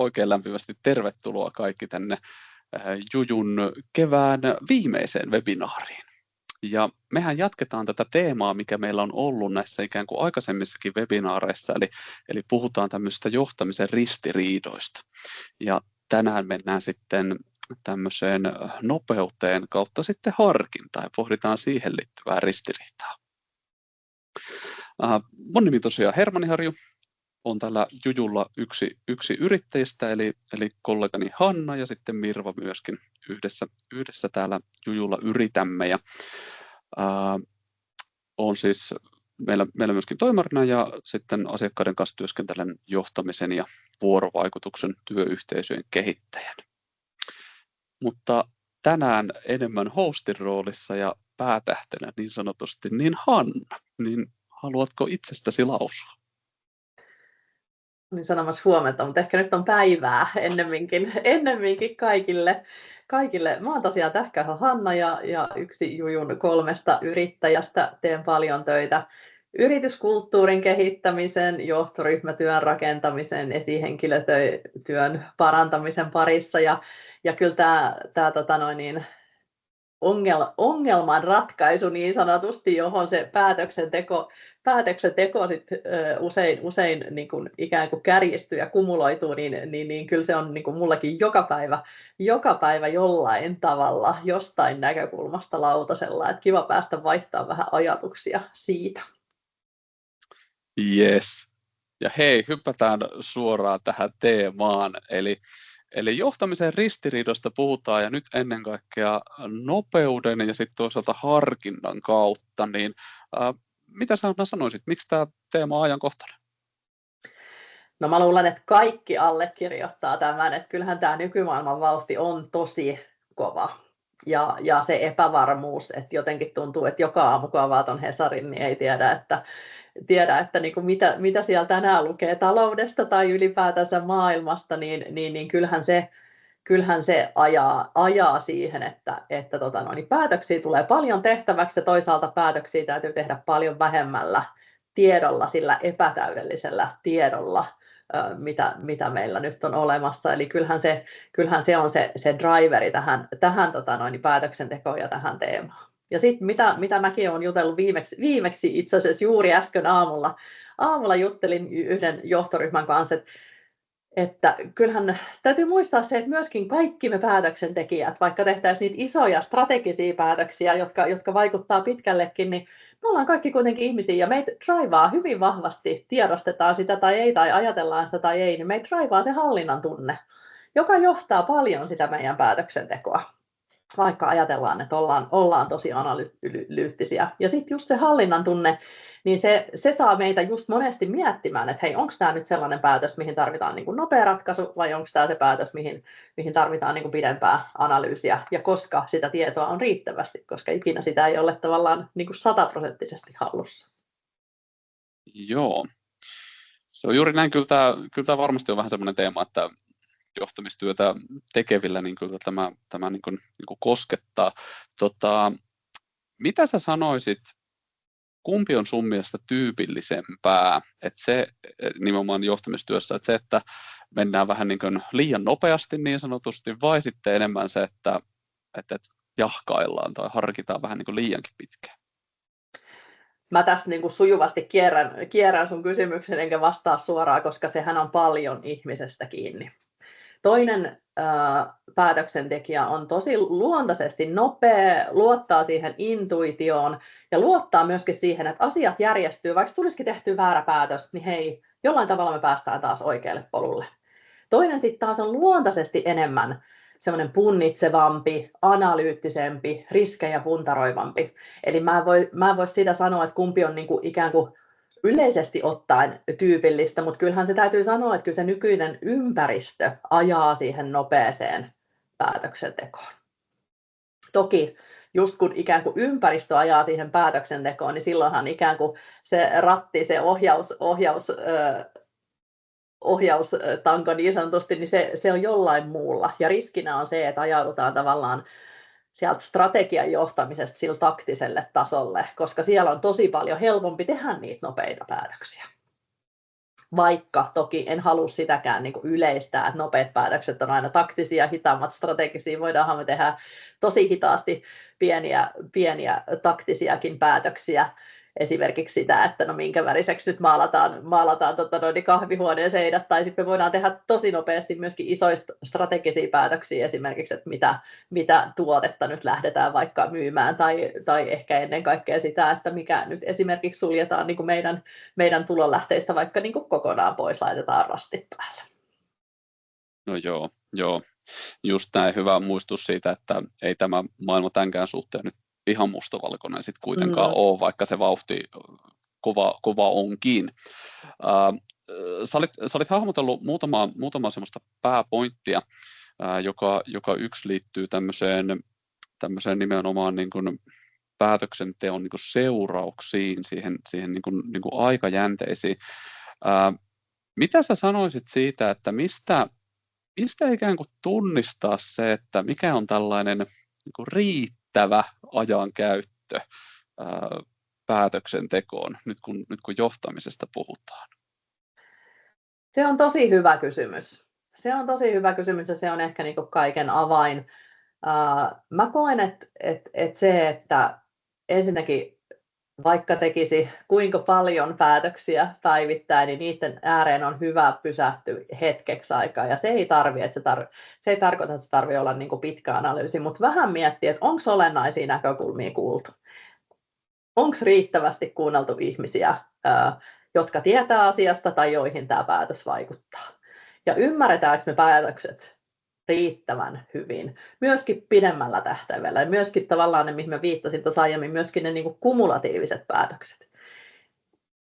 oikein lämpimästi tervetuloa kaikki tänne Jujun kevään viimeiseen webinaariin. Ja mehän jatketaan tätä teemaa, mikä meillä on ollut näissä ikään kuin aikaisemmissakin webinaareissa, eli puhutaan tämmöistä johtamisen ristiriidoista. Ja tänään mennään sitten tämmöiseen nopeuteen kautta sitten harkintaan ja pohditaan siihen liittyvää ristiriitaa. Mun nimi tosiaan Hermanni Harju. On täällä Jujulla yksi yrittäjistä, eli kollegani Hanna ja sitten Mirva myöskin yhdessä täällä Jujulla yritämme. Ja, on siis meillä myöskin toimarina ja sitten asiakkaiden kanssa työskentelen johtamisen ja vuorovaikutuksen työyhteisöjen kehittäjänä. Mutta tänään enemmän hostin roolissa ja päätähtenä niin sanotusti, niin Hanna, niin haluatko itsestäsi lausua? Niin sanomassa huomenta, mutta ehkä nyt on päivää ennemminkin kaikille. Mä oon tosiaan Tähkähä Hanna ja yksi Jujun 3 yrittäjästä. Teen paljon töitä yrityskulttuurin kehittämisen, johtoryhmätyön rakentamisen, esihenkilötyön parantamisen parissa. Ja kyllä tämä ongelman ratkaisu niin sanotusti, johon se päätöksenteko sit, usein niin kuin ikään kuin kärjistyy ja kumuloituu, niin kyllä se on niin kuin mullakin joka päivä jollain tavalla jostain näkökulmasta lautasella, että kiva päästä vaihtaa vähän ajatuksia siitä. Yes. Ja hei, hypätään suoraan tähän teemaan, eli johtamisen ristiriidosta puhutaan ja nyt ennen kaikkea nopeuden ja sitten toisaalta harkinnan kautta, niin mitä sä sanoisit, miksi tämä teema on ajankohtainen? No mä luulen, että kaikki allekirjoittaa tämän, että kyllähän tämä nykymaailman vauhti on tosi kova. Ja se epävarmuus, että jotenkin tuntuu, että joka aamu kun avaat on Hesarin, niin ei tiedä, että niin kuin mitä siellä tänään lukee taloudesta tai ylipäätänsä maailmasta, niin kyllähän se ajaa siihen, että päätöksiä tulee paljon tehtäväksi ja toisaalta päätöksiä täytyy tehdä paljon vähemmällä tiedolla, sillä epätäydellisellä tiedolla, mitä meillä nyt on olemassa. Eli kyllähän se on se driveri tähän päätöksentekoon ja tähän teemaan. Ja sitten mitä mäkin olen jutellut viimeksi itse asiassa juuri äsken aamulla juttelin yhden johtoryhmän kanssa, että kyllähän täytyy muistaa se, että myöskin kaikki me päätöksentekijät, vaikka tehtäisiin niitä isoja strategisia päätöksiä, jotka vaikuttaa pitkällekin, niin me ollaan kaikki kuitenkin ihmisiä ja meitä draivaa hyvin vahvasti, tiedostetaan sitä tai ei, tai ajatellaan sitä tai ei, niin meitä draivaa se hallinnan tunne, joka johtaa paljon sitä meidän päätöksentekoa, vaikka ajatellaan, että ollaan tosi analyyttisiä. Ja sitten just se hallinnan tunne, niin se saa meitä just monesti miettimään, että hei, onko tämä nyt sellainen päätös, mihin tarvitaan niin kuin nopea ratkaisu, vai onko tämä se päätös, mihin tarvitaan niin kuin pidempää analyysiä, ja koska sitä tietoa on riittävästi, koska ikinä sitä ei ole tavallaan niin kuin 100% hallussa. Joo, se on juuri näin. Kyllä tämä varmasti on vähän semmoinen teema, että johtamistyötä tekevillä niin kyllä tämä niin kuin koskettaa. Mitä sä sanoisit, kumpi on sun mielestä tyypillisempää, että se nimenomaan johtamistyössä, että se, että mennään vähän niin kuin liian nopeasti niin sanotusti, vai sitten enemmän se, että jahkaillaan tai harkitaan vähän niin kuin liiankin pitkään? Mä tässä niin kuin sujuvasti kierrän sun kysymyksen enkä vastaa suoraan, koska sehän on paljon ihmisestä kiinni. Toinen päätöksentekijä on tosi luontaisesti nopea, luottaa siihen intuitioon ja luottaa myöskin siihen, että asiat järjestyy, vaikka tulisikin tehtyä väärä päätös, niin hei, jollain tavalla me päästään taas oikealle polulle. Toinen sitten taas on luontaisesti enemmän semmoinen punnitsevampi, analyyttisempi, riskejä puntaroivampi. Eli mä en voi sitä sanoa, että kumpi on niinku ikään kuin yleisesti ottaen tyypillistä, mutta kyllähän se täytyy sanoa, että kyllä se nykyinen ympäristö ajaa siihen nopeeseen päätöksentekoon. Toki just kun ikään kuin ympäristö ajaa siihen päätöksentekoon, niin silloinhan ikään kuin se ratti, se ohjaustanko niin sanotusti, niin se on jollain muulla. Ja riskinä on se, että ajaudutaan tavallaan sieltä strategian johtamisesta sillä taktiselle tasolle, koska siellä on tosi paljon helpompi tehdä niitä nopeita päätöksiä. vaikka toki en halua sitäkään niin kuin yleistää, että nopeat päätökset on aina taktisia, hitaammat strategisia, voidaanhan me tehdä tosi hitaasti pieniä taktisiakin päätöksiä, esimerkiksi sitä, että no minkä väriseksi nyt maalataan kahvihuoneen seinät, tai sitten me voidaan tehdä tosi nopeasti myöskin isoja strategisia päätöksiä, esimerkiksi, että mitä tuotetta nyt lähdetään vaikka myymään, tai ehkä ennen kaikkea sitä, että mikä nyt esimerkiksi suljetaan niin kuin meidän tulonlähteistä vaikka niin kuin kokonaan pois, laitetaan rastit päälle. No joo. Just näin, hyvä muistus siitä, että ei tämä maailma tämänkään suhteen nyt ihan mustavalkoinen sitten kuitenkaan ole, vaikka se vauhti kova onkin. Sä olit hahmotellut muutama semmoista pääpointtia, joka yksi liittyy tämmöiseen nimenomaan niin kuin päätöksenteon niin kuin seurauksiin, siihen niin kuin aikajänteisiin. Mitä sä sanoisit siitä, että mistä ikään kuin tunnistaa se, että mikä on tällainen niin kuin riittävä ajankäyttö päätöksentekoon, nyt kun johtamisesta puhutaan? Se on tosi hyvä kysymys. Se on tosi hyvä kysymys ja se on ehkä niin kuin kaiken avain. Mä koen, että se, että ensinnäkin vaikka tekisi kuinka paljon päätöksiä päivittäin, niin niiden ääreen on hyvä pysähtyä hetkeksi aikaa. Ja se ei tarkoita, että se tarvitsee olla niin kuin pitkä analyysi, mutta vähän miettiä, että onko olennaisia näkökulmia kuultu. Onko riittävästi kuunneltu ihmisiä, jotka tietää asiasta tai joihin tämä päätös vaikuttaa. Ja ymmärretäänkö me päätökset riittävän hyvin, myöskin pidemmällä tähtäimellä ja myöskin tavallaan ne, mihin mä viittasin tuossa aiemmin, myöskin ne niin kuin kumulatiiviset päätökset.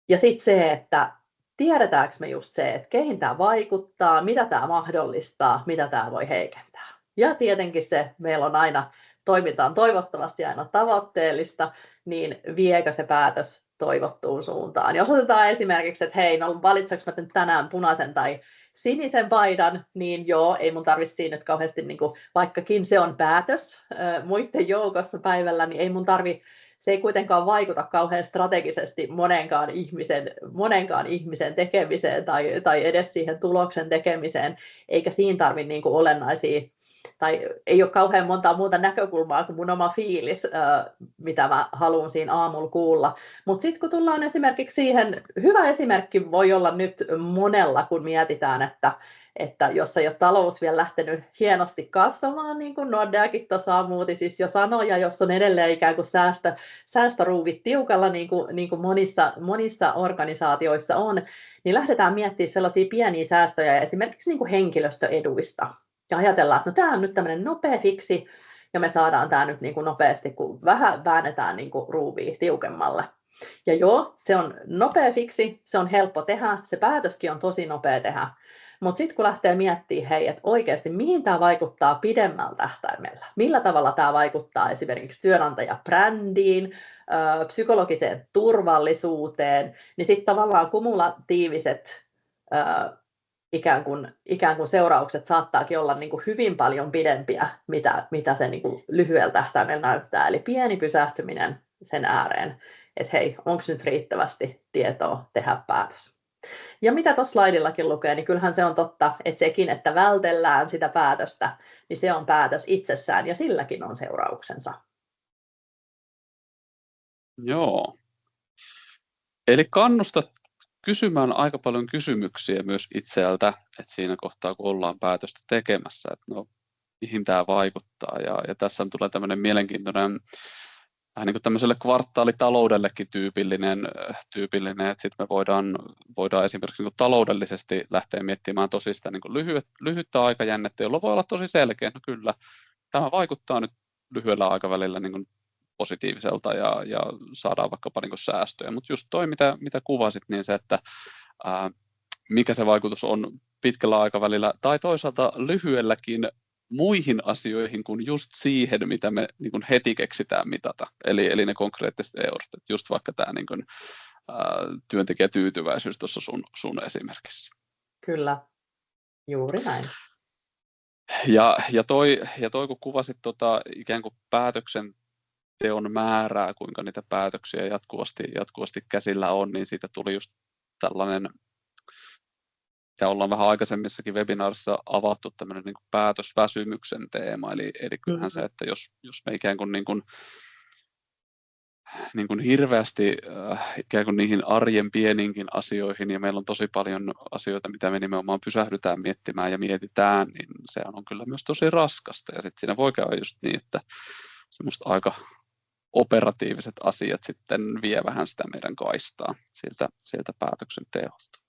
Ja sitten se, että tiedetäänkö me just se, että keihin tämä vaikuttaa, mitä tämä mahdollistaa, mitä tämä voi heikentää. Ja tietenkin se, meillä on aina, toimitaan toivottavasti aina tavoitteellista, niin viekö se päätös toivottuun suuntaan. Jos otetaan esimerkiksi, että hei, no valitseks mä tänään punaisen tai sinisen paidan, niin joo, ei mun tarvitse siinä nyt kauheasti, niin kuin, vaikkakin se on päätös muiden joukossa päivällä, niin ei mun tarvitse, se ei kuitenkaan vaikuta kauhean strategisesti monenkaan ihmisen tekemiseen tai edes siihen tuloksen tekemiseen, eikä siinä tarvitse niin kuin olennaisia, tai ei ole kauhean montaa muuta näkökulmaa kuin mun oma fiilis, mitä mä haluan siinä aamulla kuulla. Mutta sitten kun tullaan esimerkiksi siihen, hyvä esimerkki voi olla nyt monella, kun mietitään, että jos ei ole talous vielä lähtenyt hienosti kasvamaan, niin kuin Nordeakin tuossa aamuutisissa jo sanoi, ja jos on edelleen ikään kuin säästöruuvit tiukalla, niin kuin monissa organisaatioissa on, niin lähdetään miettimään sellaisia pieniä säästöjä esimerkiksi niin kuin henkilöstöeduista. Ja ajatellaan, että no, tämä on nyt tämmöinen nopea fiksi, ja me saadaan tämä nyt niin kuin nopeasti, kun vähän väännetään niin kuin ruuvia tiukemmalle. Ja joo, se on nopea fiksi, se on helppo tehdä, se päätöskin on tosi nopea tehdä. Mutta sitten kun lähtee miettimään, hei, että oikeasti mihin tämä vaikuttaa pidemmällä tähtäimellä, millä tavalla tämä vaikuttaa esimerkiksi työnantajabrändiin, psykologiseen turvallisuuteen, niin sitten tavallaan kumulatiiviset ikään kuin seuraukset saattaakin olla niin kuin hyvin paljon pidempiä, mitä se niin kuin lyhyellä tähtäimellä näyttää. Eli pieni pysähtyminen sen ääreen, että hei, onko nyt riittävästi tietoa tehdä päätös. Ja mitä tuossa slaidillakin lukee, niin kyllähän se on totta, että sekin, että vältellään sitä päätöstä, niin se on päätös itsessään ja silläkin on seurauksensa. Joo. Eli kannustat kysymään aika paljon kysymyksiä myös itseltä, että siinä kohtaa kun ollaan päätöstä tekemässä, että no, mihin tämä vaikuttaa. Ja tässä tulee tämmöinen mielenkiintoinen, vähän niin kuin tämmöiselle kvartaalitaloudellekin tyypillinen, että sitten me voidaan esimerkiksi niin kuin taloudellisesti lähteä miettimään tosi sitä niin kuin lyhyttä aikajännettä, jolla voi olla tosi selkeä, no kyllä, tämä vaikuttaa nyt lyhyellä aikavälillä niin kuin positiiviselta ja saadaan vaikkapa niin kuin säästöjä, mutta just toi, mitä kuvasit, niin se, että mikä se vaikutus on pitkällä aikavälillä tai toisaalta lyhyelläkin muihin asioihin kuin just siihen, mitä me niin kuin heti keksitään mitata, eli ne konkreettiset eurot, että just vaikka tämä niin kuin, työntekijätyytyväisyys tuossa sun esimerkissä. Kyllä, juuri näin. Ja toi kun kuvasit ikään kuin päätöksenteon määrää, kuinka niitä päätöksiä jatkuvasti käsillä on, niin siitä tuli just tällainen mitä ollaan vähän aikaisemmissakin webinaarissa avattu, tämmöinen niin kuin päätösväsymyksen teema, eli kyllähän se, että jos me ikään kuin hirveästi ikään kuin niihin arjen pieninkin asioihin, ja meillä on tosi paljon asioita, mitä me nimenomaan pysähdytään miettimään ja mietitään, niin se on kyllä myös tosi raskasta, ja sitten siinä voi käydä just niin, että semmoista aika operatiiviset asiat sitten vie vähän sitä meidän kaistaa sieltä päätöksenteolta.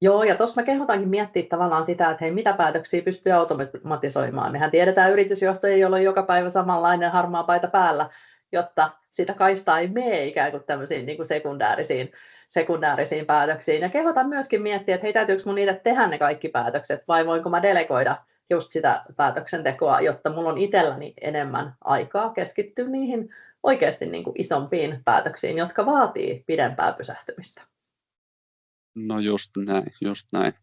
Joo, ja tuossa mä kehotankin miettiä tavallaan sitä, että hei, mitä päätöksiä pystyy automatisoimaan. Mehän tiedetään yritysjohtajia, joilla on joka päivä samanlainen harmaa paita päällä, jotta sitä kaistaa ei mene ikään kuin tämmöisiin niin kuin sekundäärisiin päätöksiin. Ja kehotan myöskin miettiä, että hei, täytyykö mun niitä tehdä ne kaikki päätökset, vai voinko mä delegoida just sitä päätöksentekoa, jotta mulla on itselläni enemmän aikaa keskittyä niihin oikeasti niin kuin isompiin päätöksiin, jotka vaatii pidempää pysähtymistä. No just näin.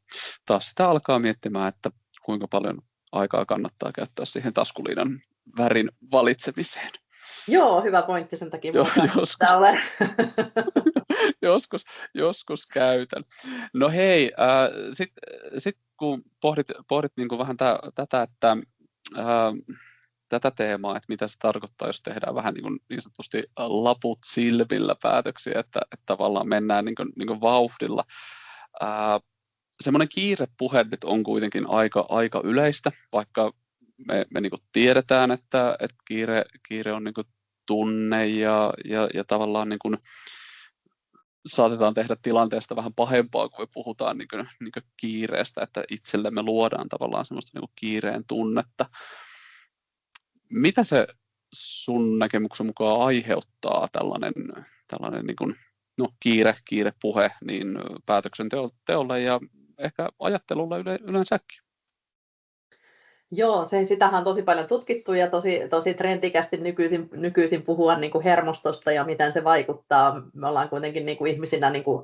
Taas sitä alkaa miettimään, että kuinka paljon aikaa kannattaa käyttää siihen taskuliinan värin valitsemiseen. Joo, hyvä pointti, sen takia joskus käytän. No hei, sit kun pohdit niin kuin vähän tätä, että tätä teemaa, että mitä se tarkoittaa, jos tehdään vähän niin sanotusti laput silmillä päätöksiä, että tavallaan mennään niin kuin vauhdilla. Semmoinen kiirepuhe nyt on kuitenkin aika yleistä, vaikka me niin kuin tiedetään, että kiire on niin kuin tunne ja tavallaan niin kuin saatetaan tehdä tilanteesta vähän pahempaa, kun me puhutaan niin kuin kiireestä, että itsellemme luodaan tavallaan semmoista niin kuin kiireen tunnetta. Mitä se sun näkemyksen mukaan aiheuttaa tällainen niin kuin, kiirepuhe niin päätöksenteolle ja ehkä ajattelulle yleensäkin? Joo, sitähän on tosi paljon tutkittu ja tosi trendikästi nykyisin puhua niin kuin hermostosta ja miten se vaikuttaa. Me ollaan kuitenkin niin kuin ihmisinä niin kuin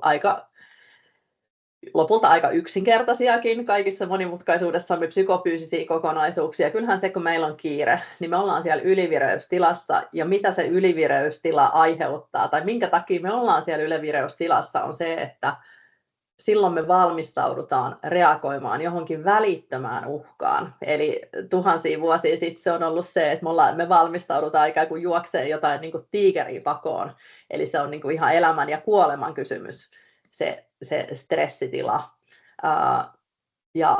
lopulta aika yksinkertaisiakin kaikissa monimutkaisuudessamme psykofyysisiä kokonaisuuksia. Kyllähän se, kun meillä on kiire, niin me ollaan siellä ylivireystilassa, ja mitä se ylivireystila aiheuttaa, tai minkä takia me ollaan siellä ylivireystilassa, on se, että silloin me valmistaudutaan reagoimaan johonkin välittömään uhkaan. Eli tuhansia vuosia sitten se on ollut se, että me valmistaudutaan ikään kuin juokseen jotain niin kuin tiikeriä pakoon. Eli se on niin kuin ihan elämän ja kuoleman kysymys, se stressitila. Ja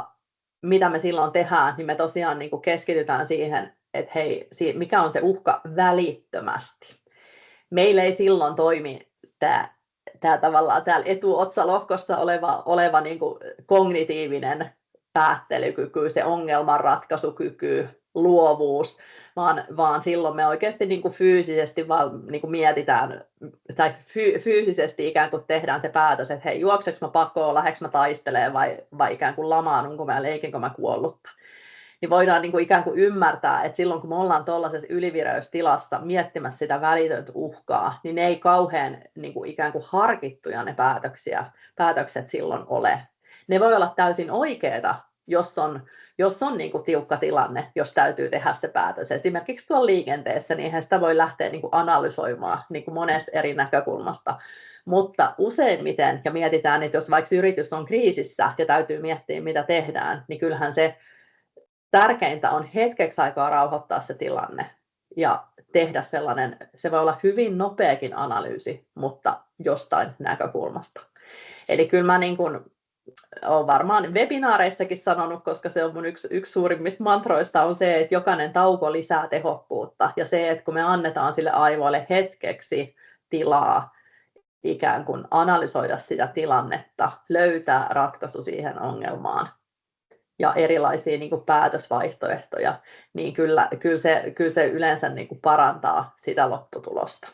mitä me silloin tehdään, niin me tosiaan niin kuin keskitytään siihen, että hei, mikä on se uhka välittömästi. Meillä ei silloin toimi tämä tavallaan täällä etuotsalohkossa oleva niin kuin kognitiivinen päättelykyky, se ongelmanratkaisukyky, luovuus, vaan silloin me oikeasti niin kuin fyysisesti niin kuin mietitään, tai fyysisesti ikään kuin tehdään se päätös, että hei, juokseks mä pakoon, lähdekö mä taistelemaan vai ikään kuin lamaanunko mä, leikinkö mä kuollutta. Niin voidaan niin kuin ikään kuin ymmärtää, että silloin kun me ollaan tuollaisessa ylivireystilassa miettimässä sitä välitöntä uhkaa, niin ne ei kauhean niin kuin ikään kuin harkittuja ne päätökset silloin ole. Ne voi olla täysin oikeita, jos on niin kuin tiukka tilanne, jos täytyy tehdä se päätös. Esimerkiksi tuolla liikenteessä, niin eihän sitä voi lähteä niin kuin analysoimaan niin kuin monesta eri näkökulmasta. Mutta useimmiten, ja mietitään, että jos vaikka yritys on kriisissä ja täytyy miettiä, mitä tehdään, niin kyllähän se tärkeintä on hetkeksi aikaa rauhoittaa se tilanne ja tehdä sellainen, se voi olla hyvin nopeakin analyysi, mutta jostain näkökulmasta. Eli kyllä mä niin kuin olen varmaan webinaareissakin sanonut, koska se on mun yksi suurimmista mantroista on se, että jokainen tauko lisää tehokkuutta. Ja se, että kun me annetaan sille aivoille hetkeksi tilaa ikään kuin analysoida sitä tilannetta, löytää ratkaisu siihen ongelmaan ja erilaisia niin kuin päätösvaihtoehtoja, niin kyllä se yleensä niin kuin parantaa sitä lopputulosta.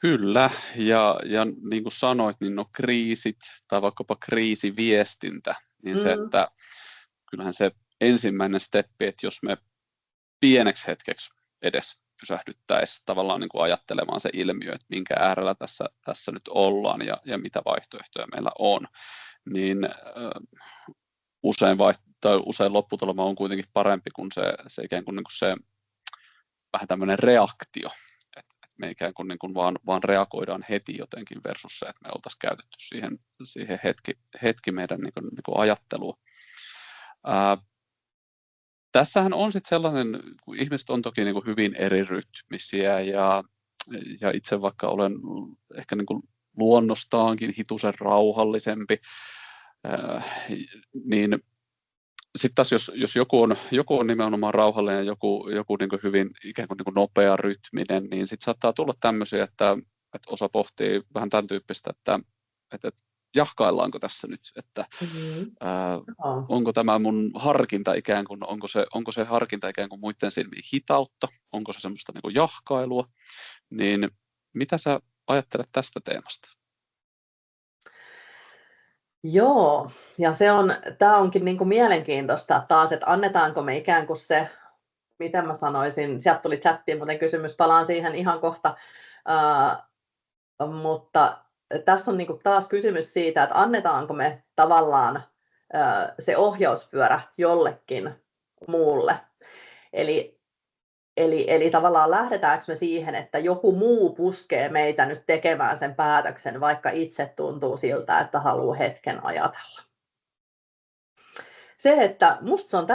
Kyllä, ja niin kuin sanoit, niin no kriisit tai vaikkapa kriisiviestintä, niin se, että kyllähän se ensimmäinen steppi, että jos me pieneksi hetkeksi edes pysähdyttäisiin tavallaan niin kuin ajattelemaan se ilmiö, että minkä äärellä tässä nyt ollaan ja mitä vaihtoehtoja meillä on, niin usein lopputulema on kuitenkin parempi kuin se ikään kuin, se vähän tämmöinen reaktio, että me ikään kuin, vaan reagoidaan heti jotenkin versus se, että me oltaisiin käytetty siihen hetki meidän niin kuin ajattelua. Tässähän on sitten sellainen, kun ihmiset on toki niin kuin hyvin eri rytmisiä ja itse vaikka olen ehkä niin kuin luonnostaankin hitusen rauhallisempi, niin sitten taas jos joku on nimenomaan rauhallinen ja joku niin kuin hyvin ikään kuin, nopea rytminen, niin sitten saattaa tulla tämmöisiä, että osa pohtii vähän tämän tyyppistä, että jahkaillaanko tässä nyt, että onko tämä mun harkinta ikään kuin, onko se harkinta ikään kuin muiden silmiin hitautta, onko se semmoista niin kuin jahkailua, niin mitä sä ajattelet tästä teemasta? Joo, ja tämä onkin niin kuin mielenkiintoista taas, että annetaanko me ikään kuin se, miten mä sanoisin, sieltä tuli chattiin muuten kysymys, palaan siihen ihan kohta, mutta tässä on niin kuin taas kysymys siitä, että annetaanko me tavallaan se ohjauspyörä jollekin muulle. Eli tavallaan lähdetäänkö me siihen, että joku muu puskee meitä nyt tekemään sen päätöksen, vaikka itse tuntuu siltä, että haluaa hetken ajatella. Se, että musta se on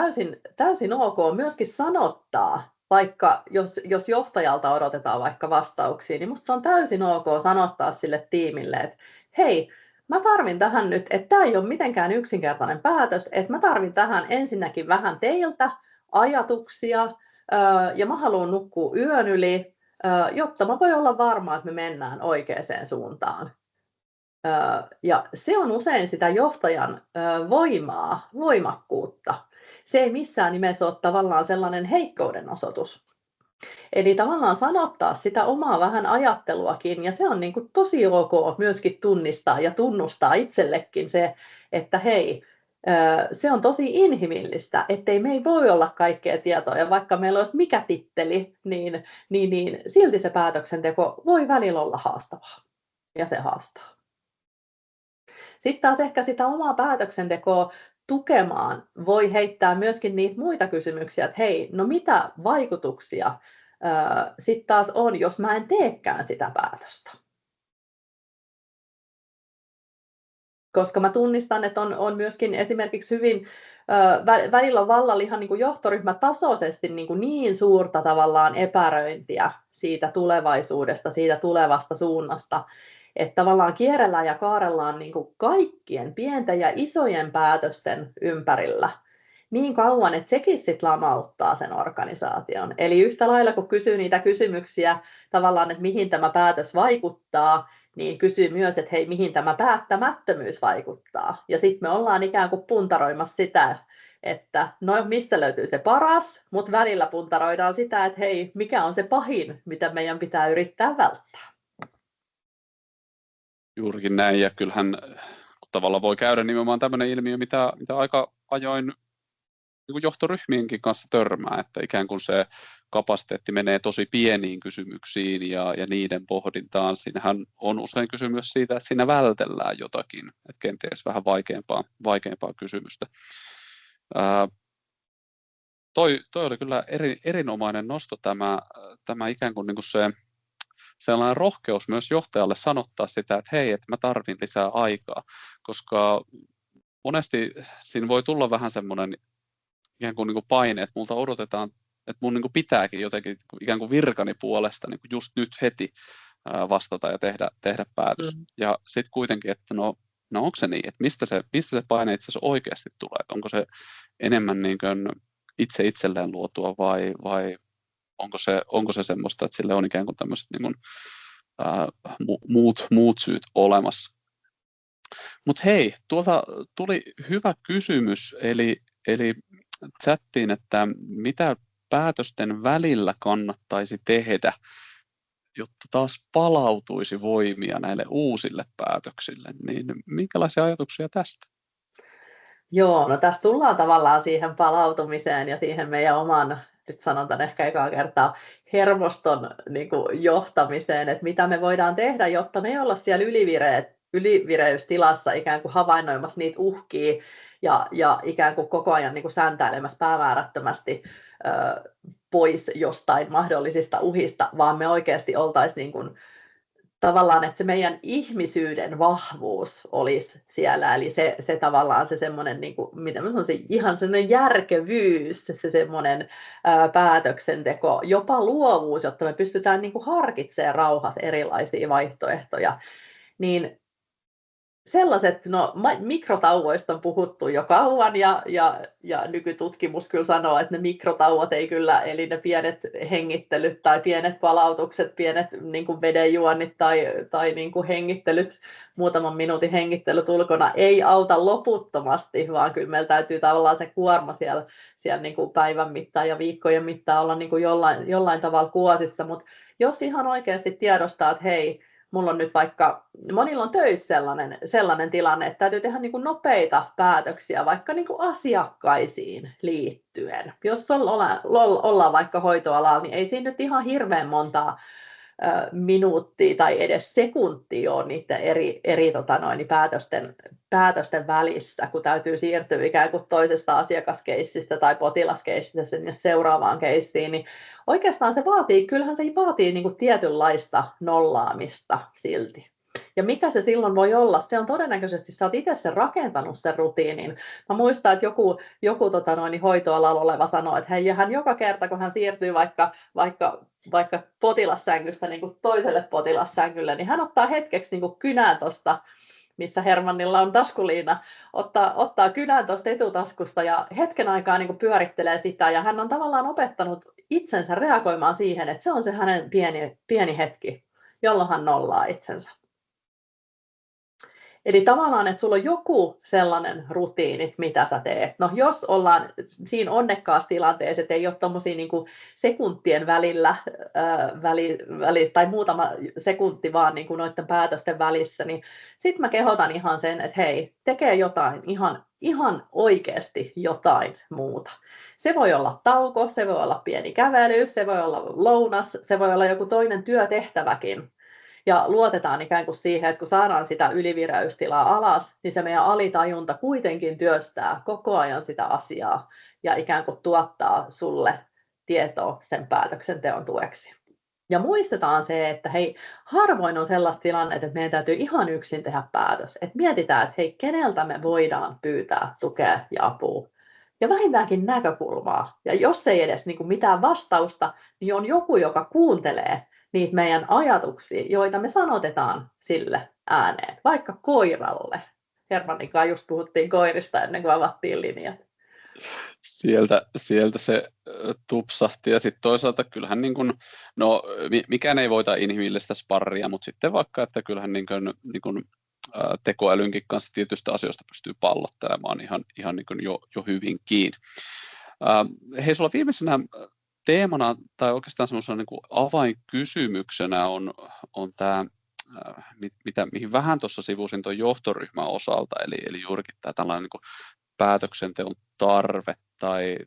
täysin ok myöskin sanottaa, vaikka jos johtajalta odotetaan vaikka vastauksia, niin musta se on täysin ok sanottaa sille tiimille, että hei, mä tarvin tähän nyt, että tämä ei ole mitenkään yksinkertainen päätös, että mä tarvin tähän ensinnäkin vähän teiltä ajatuksia, ja mä haluan nukkua yön yli, jotta mä voin olla varma, että me mennään oikeaan suuntaan. Ja se on usein sitä johtajan voimakkuutta. Se ei missään nimessä ole tavallaan sellainen heikkouden osoitus. Eli tavallaan sanottaa sitä omaa vähän ajatteluakin, ja se on niin kuin tosi ok myöskin tunnistaa ja tunnustaa itsellekin se, että hei, se on tosi inhimillistä, ettei me ei voi olla kaikkea tietoa, ja vaikka meillä olisi mikä titteli, niin silti se päätöksenteko voi välillä olla haastavaa, ja se haastaa. Sitten taas ehkä sitä omaa päätöksentekoa tukemaan voi heittää myöskin niitä muita kysymyksiä, että hei, no mitä vaikutuksia sitten taas on, jos mä en teekään sitä päätöstä. Koska mä tunnistan, että on myöskin esimerkiksi hyvin, välillä on vallalla ihan niin kuin johtoryhmätasoisesti niin suurta tavallaan epäröintiä siitä tulevaisuudesta, siitä tulevasta suunnasta, että tavallaan kierrellään ja kaarellaan niin kuin kaikkien pienten ja isojen päätösten ympärillä niin kauan, että sekin sitten lamauttaa sen organisaation. Eli yhtä lailla kun kysyy niitä kysymyksiä tavallaan, että mihin tämä päätös vaikuttaa, niin kysyy myös, että hei, mihin tämä päättämättömyys vaikuttaa. Ja sitten me ollaan ikään kuin puntaroimassa sitä, että no mistä löytyy se paras, mutta välillä puntaroidaan sitä, että hei, mikä on se pahin, mitä meidän pitää yrittää välttää. Juurikin näin, ja kyllähän tavallaan voi käydä nimenomaan tämmöinen ilmiö, mitä aika ajoin niin johtoryhmienkin kanssa törmää, että ikään kuin se kapasiteetti menee tosi pieniin kysymyksiin ja niiden pohdintaan. Siinähän on usein kysymys siitä, että siinä vältellään jotakin, että kenties vähän vaikeampaa kysymystä. Toi oli kyllä erinomainen nosto tämä ikään kuin, se sellainen rohkeus myös johtajalle sanottaa sitä, että hei, että mä tarvin lisää aikaa, koska monesti siinä voi tulla vähän semmoinen ikään kuin paine, että multa odotetaan, että mun niin kuin pitääkin jotenkin ikään kuin virkani puolesta niin kuin just nyt heti vastata ja tehdä päätös. Ja sitten kuitenkin, että no onko se niin, että mistä se paine itse asiassa oikeasti tulee, että onko se enemmän niin kuin itselleen luotua vai onko se semmoista, että sille on ikään kuin tämmöiset niin kuin, muut syyt olemassa. Mutta hei, tuolta tuli hyvä kysymys, eli chattiin, että mitä päätösten välillä kannattaisi tehdä, jotta taas palautuisi voimia näille uusille päätöksille, niin minkälaisia ajatuksia tästä? Joo, no tässä tullaan tavallaan siihen palautumiseen ja siihen meidän oman, nyt sanotaan ehkä ekaa kertaa, hermoston niin kuin johtamiseen, että mitä me voidaan tehdä, jotta me ei olla siellä ylivireystilassa ikään kuin havainnoimassa niitä uhkia ja ikään kuin koko ajan niin kuin säntäilemässä päämäärättömästi pois jostain mahdollisista uhista, vaan me oikeasti oltaisiin niin kuin tavallaan, että se meidän ihmisyyden vahvuus olisi siellä, eli se tavallaan se semmoinen, niin kuin, miten mä sanoisin, ihan semmoinen järkevyys, se semmoinen päätöksenteko, jopa luovuus, jotta me pystytään niin kuin harkitsemaan rauhassa erilaisia vaihtoehtoja, niin sellaiset, no mikrotauoista on puhuttu jo kauan ja nykytutkimus kyllä sanoo, että ne mikrotauot ei kyllä, eli ne pienet hengittelyt tai pienet palautukset, pienet niin kuin vedenjuonnit tai niin kuin hengittelyt, muutaman minuutin hengittelyt ulkona ei auta loputtomasti, vaan kyllä meillä täytyy tavallaan se kuorma siellä niin kuin päivän mittaan ja viikkojen mittaan olla niin kuin jollain tavalla kuosissa, mutta jos ihan oikeasti tiedostaa, että hei, mulla on nyt vaikka, monilla on töissä sellainen tilanne, että täytyy tehdä niin kuin nopeita päätöksiä vaikka niin kuin asiakkaisiin liittyen. Jos ollaan vaikka hoitoalalla, niin ei siinä nyt ihan hirveän montaa minuuttia tai edes sekuntia ole niiden eri päätösten välissä, kun täytyy siirtyä ikään kuin toisesta asiakaskeissistä tai potilaskeissistä sinne seuraavaan keissiin, niin oikeastaan kyllähän se vaatii niin kuin tietynlaista nollaamista silti. Ja mikä se silloin voi olla? Se on todennäköisesti, sä oot itse sen rakentanut sen rutiinin. Mä muistan, että joku hoitoalalla oleva sanoi, että hei, hän joka kerta, kun hän siirtyy vaikka potilassängystä niin kuin toiselle potilassängylle, niin hän ottaa hetkeksi niin kuin kynän tuosta, missä Hermannilla on taskuliina, ottaa kynän tuosta etutaskusta ja hetken aikaa niin kuin pyörittelee sitä. Ja hän on tavallaan opettanut itsensä reagoimaan siihen, että se on se hänen pieni hetki, jolloin hän nollaa itsensä. Eli tavallaan, että sulla on joku sellainen rutiini, mitä sä teet. No jos ollaan siinä onnekkaassa tilanteessa, että ei ole tommosia niin kuin sekuntien välillä tai muutama sekunti vaan niin kuin noiden päätösten välissä, niin sitten mä kehotan ihan sen, että hei, tekee jotain, ihan oikeasti jotain muuta. Se voi olla tauko, se voi olla pieni kävely, se voi olla lounas, se voi olla joku toinen työtehtäväkin. Ja luotetaan ikään kuin siihen, että kun saadaan sitä ylivireystilaa alas, niin se meidän alitajunta kuitenkin työstää koko ajan sitä asiaa ja ikään kuin tuottaa sulle tietoa sen päätöksenteon tueksi. Ja muistetaan se, että hei, harvoin on sellaista tilannetta, että meidän täytyy ihan yksin tehdä päätös. Että mietitään, että hei, keneltä me voidaan pyytää tukea ja apua. Ja vähintäänkin näkökulmaa. Ja jos ei edes niin kuin mitään vastausta, niin on joku, joka kuuntelee niitä meidän ajatuksia, joita me sanotetaan sille ääneen, vaikka koiralle. Hermannin kanssa just puhuttiin koirista ennen kuin avattiin linjat. Sieltä se tupsahti ja sitten toisaalta kyllähän niin kun, no mikään ei voita inhimillistä sparria, mutta sitten vaikka, että kyllähän niin kun tekoälynkin kanssa tietystä asioista pystyy pallottelemaan ihan niin kun jo hyvinkin. Hei, sulla viimeisenä teemana tai oikeastaan semmoisena niin kuin avainkysymyksenä on tämä, mihin vähän tuossa sivusin tuon johtoryhmän osalta, eli juurikin tämä tällainen niin kuin päätöksenteon tarve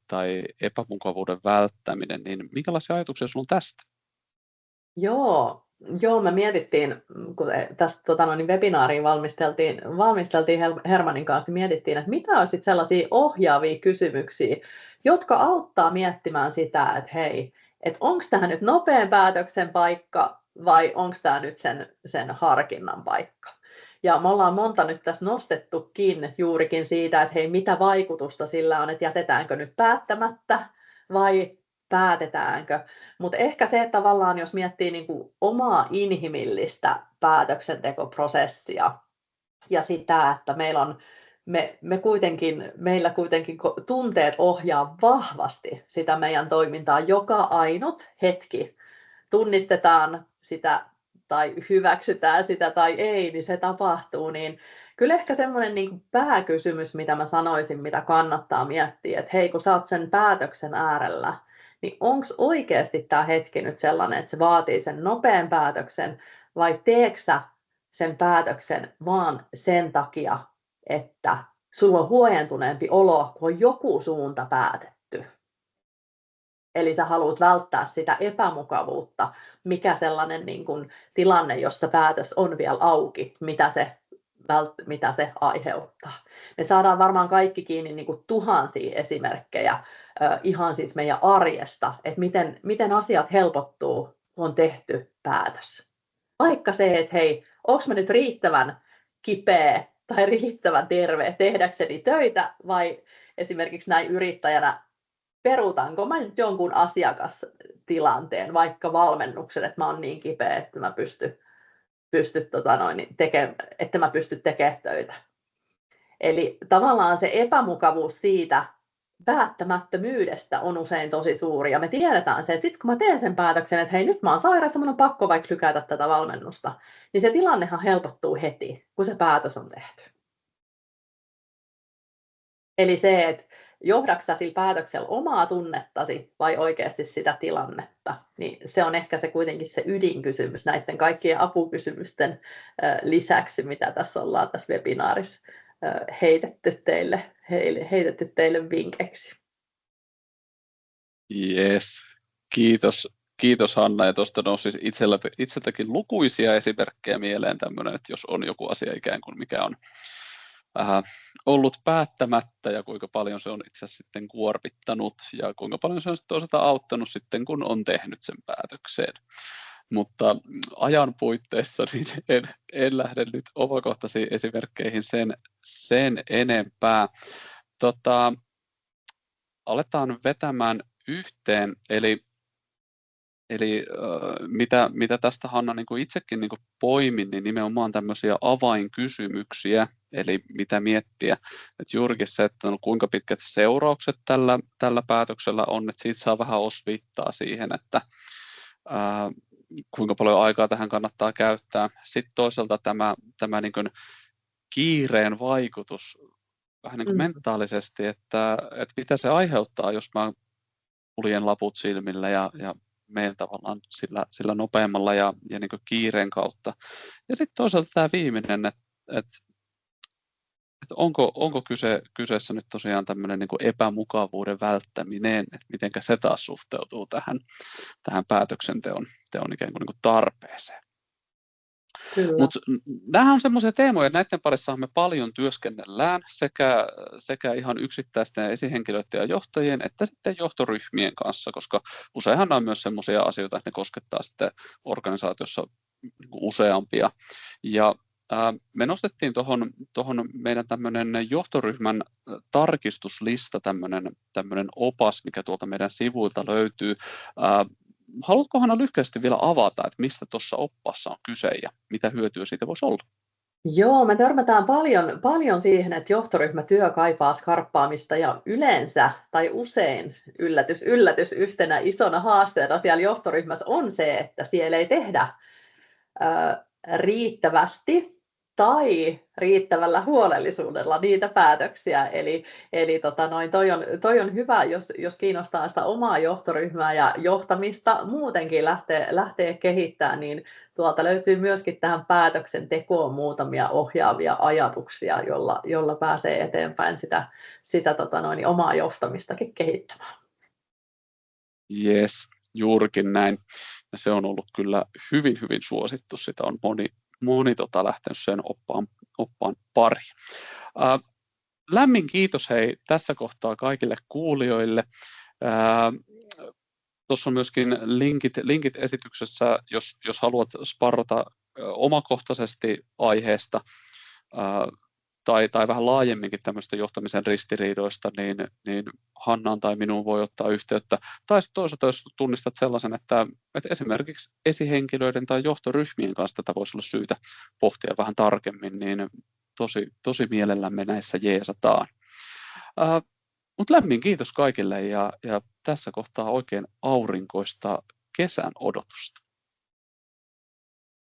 tai epämukavuuden välttäminen, niin minkälaisia ajatuksia sinulla on tästä? Joo, me mietittiin, kun tästä webinaariin valmisteltiin Hermannin kanssa, niin mietittiin, että mitä olisi sellaisia ohjaavia kysymyksiä, jotka auttaa miettimään sitä, että hei, että onko tämä nyt nopean päätöksen paikka vai onko tämä nyt sen harkinnan paikka. Ja me ollaan monta nyt tässä nostettukin juurikin siitä, että hei, mitä vaikutusta sillä on, että jätetäänkö nyt päättämättä vai päätetäänkö. Mutta ehkä se, että tavallaan jos miettii niin kuin omaa inhimillistä päätöksentekoprosessia ja sitä, että meillä kuitenkin tunteet ohjaa vahvasti sitä meidän toimintaa joka ainut hetki. Tunnistetaan sitä tai hyväksytään sitä tai ei, niin se tapahtuu. Niin kyllä ehkä semmoinen niin pääkysymys, mitä mä sanoisin, mitä kannattaa miettiä, että hei, kun sä oot sen päätöksen äärellä, niin onko oikeasti tämä hetki nyt sellainen, että se vaatii sen nopean päätöksen, vai teekö sä sen päätöksen vaan sen takia, että sulla on huojentuneempi olo, kun on joku suunta päätetty. Eli sä haluat välttää sitä epämukavuutta, mikä sellainen niin kuin tilanne, jossa päätös on vielä auki, mitä se mitä se aiheuttaa. Me saadaan varmaan kaikki kiinni niin kuin tuhansia esimerkkejä ihan siis meidän arjesta, että miten asiat helpottuu, kun on tehty päätös. Vaikka se, että hei, onko mä nyt riittävän kipeä tai riittävän terve tehdäkseni töitä, vai esimerkiksi näin yrittäjänä, peruutanko mä nyt jonkun asiakastilanteen, vaikka valmennuksen, että mä oon niin kipeä, että mä että mä pystyn tekemään töitä. Eli tavallaan se epämukavuus siitä päättämättömyydestä on usein tosi suuri, ja me tiedetään se, että sitten kun mä teen sen päätöksen, että hei, nyt mä oon sairas ja mun on pakko vaikka lykätä tätä valmennusta, niin se tilannehan helpottuu heti, kun se päätös on tehty. Eli se, että johdatko sä sillä päätöksellä omaa tunnettasi vai oikeasti sitä tilannetta, niin se on ehkä se kuitenkin se ydinkysymys näiden kaikkien apukysymysten lisäksi, mitä tässä ollaan tässä webinaarissa heitetty teille vinkkeiksi. Yes, kiitos Hanna, ja tuosta nousi itseltäkin lukuisia esimerkkejä mieleen tämmöinen, että jos on joku asia ikään kuin mikä on ollut päättämättä ja kuinka paljon se on itse asiassa sitten kuormittanut ja kuinka paljon se on toisaalta auttanut sitten, kun on tehnyt sen päätökseen. Mutta ajan puitteissa niin en lähde nyt omakohtaisiin esimerkkeihin sen enempää. Aletaan vetämään yhteen, eli mitä tästä Hanna niin kuin itsekin niin kuin poimin, niin nimenomaan tämmöisiä avainkysymyksiä, eli mitä miettiä, että juurikin se, että no, kuinka pitkät seuraukset tällä päätöksellä on, että siitä saa vähän osviittaa siihen, että kuinka paljon aikaa tähän kannattaa käyttää. Sitten toisaalta tämä niin kuin kiireen vaikutus vähän niin kuin mentaalisesti, että mitä se aiheuttaa, jos mä kuljen laput silmillä ja menen tavallaan sillä nopeammalla ja niin kuin kiireen kautta. Ja sitten toisaalta tämä viimeinen, että onko kyseessä nyt tosiaan tämmöinen niin kuin epämukavuuden välttäminen, että miten se taas suhteutuu tähän päätöksenteon ikään kuin tarpeeseen. Mutta nämä on semmoisia teemoja, että näiden parissa me paljon työskennellään sekä ihan yksittäisten esihenkilöiden ja johtajien että sitten johtoryhmien kanssa, koska useinhan nämä on myös semmoisia asioita, että ne koskettaa sitten organisaatiossa useampia. Ja me nostettiin tuohon meidän tämmöinen johtoryhmän tarkistuslista, tämmöinen opas, mikä tuolta meidän sivuilta löytyy. Haluatko Hanna lyhkäisesti vielä avata, että mistä tuossa oppaassa on kyse ja mitä hyötyä siitä voisi olla? Joo, me törmätään paljon siihen, että johtoryhmätyö kaipaa skarppaamista ja yleensä tai usein, yllätys, yhtenä isona haasteena siellä johtoryhmässä on se, että siellä ei tehdä riittävästi tai riittävällä huolellisuudella niitä päätöksiä. Eli toi on hyvä, jos kiinnostaa sitä omaa johtoryhmää ja johtamista muutenkin lähtee kehittämään, niin tuolta löytyy myöskin tähän päätöksentekoon muutamia ohjaavia ajatuksia, jolla pääsee eteenpäin sitä omaa johtamistakin kehittämään. Yes, juurikin näin. Ja se on ollut kyllä hyvin, hyvin suosittu. Sitä on moni lähtenyt sen oppaan pariin. Lämmin kiitos hei tässä kohtaa kaikille kuulijoille. Tuossa on myöskin linkit esityksessä, jos haluat sparrata omakohtaisesti aiheesta tai vähän laajemminkin tämmöistä johtamisen ristiriidoista, niin Hannaan tai minuun voi ottaa yhteyttä. Tai toisaalta, jos tunnistat sellaisen, että esimerkiksi esihenkilöiden tai johtoryhmien kanssa tätä voisi olla syytä pohtia vähän tarkemmin, niin tosi mielellämme näissä jeesataan. Mutta lämmin kiitos kaikille ja tässä kohtaa oikein aurinkoista kesän odotusta.